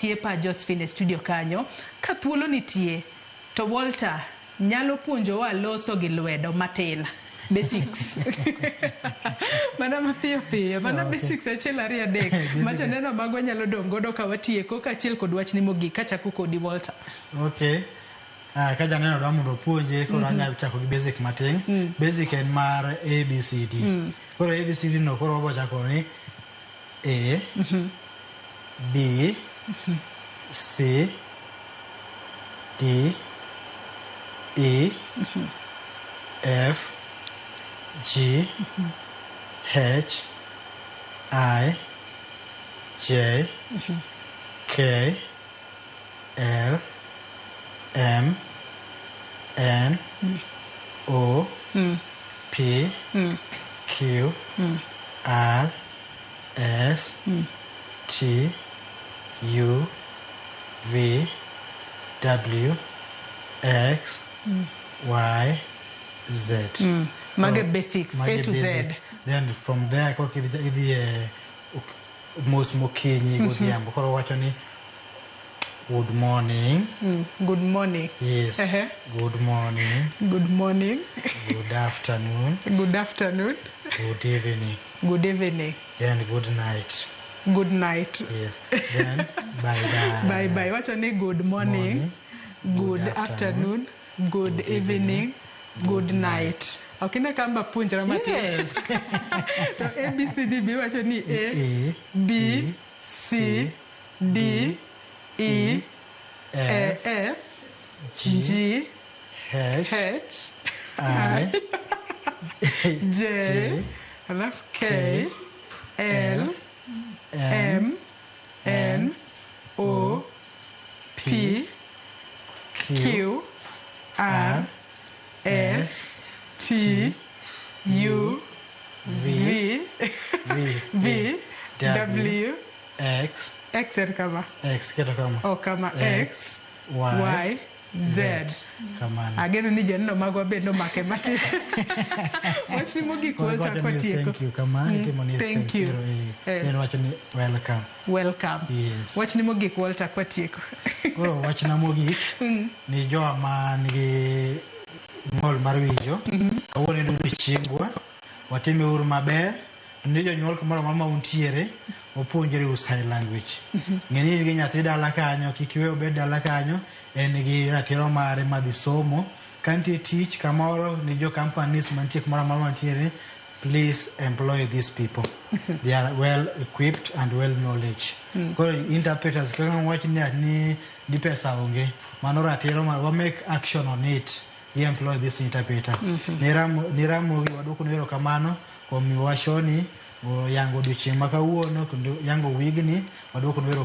tiepa Josephine studio kanyo ka thuolo nitie to Walter nyalo puonjowa loso gi lwedo matin basics mana mapiyo mana basics achiel ariyo adek mato neno mago nyalo dongodo ka watieko ka achiel kod wachni mogik kachako kodi Walter. Okay. Ka janeno dwa mondo puonje koro anyalo chako gi basic matin. Basic en mar ABCD. Koro ABCD no koro wabo chako ni A B C D E F G H I J K L M N O P Q R S T U V W X Y Z. Mage basics A to Z. Then from there most mokinyi godhiambo koro wacho ni good morning. Good morning. Yes. Good morning. Good morning. Good afternoon. Good afternoon. Good evening. Good evening. Then good night. Good night. Yes. Then bye bye. Bye bye. What's your name? Good morning. Good afternoon. Good evening. Good night. Okay, na kamba punjara mati. Yes. So A B C D B what's your name? A B C D E F G H I J K L M N O P Q R S T U V W X kama X keta kama kama X Y Z. Kama ageno ni janno magwa bendo make mati wachni mogik Walter kwatieko. Thank you kama thank you. Then wacho ni welcome. Yes. Wachni mogik Walter kwatieko. Koro wachna mogik ni jowa man gi mol mar winjo kawuono en chiengwa watime uru maber ni jonyuol kamoro ma untiere opuonjre sign language. Ng'eni gi nyathi dala kanyo kik iwe obed dala kanyo en gi ratiro mare madhi somo kanti teach kamoro ni jo companies mantie kamoro mantiere please employ these people. They are well equipped and well knowledge. Koro interpreters kaka wach ni di pesa onge mano ratiro wa make action on it. We employ this interpreter. Niramo waduko nero kamano kwa miwashoni yango dichieng' makawuono yango wigni waduko nero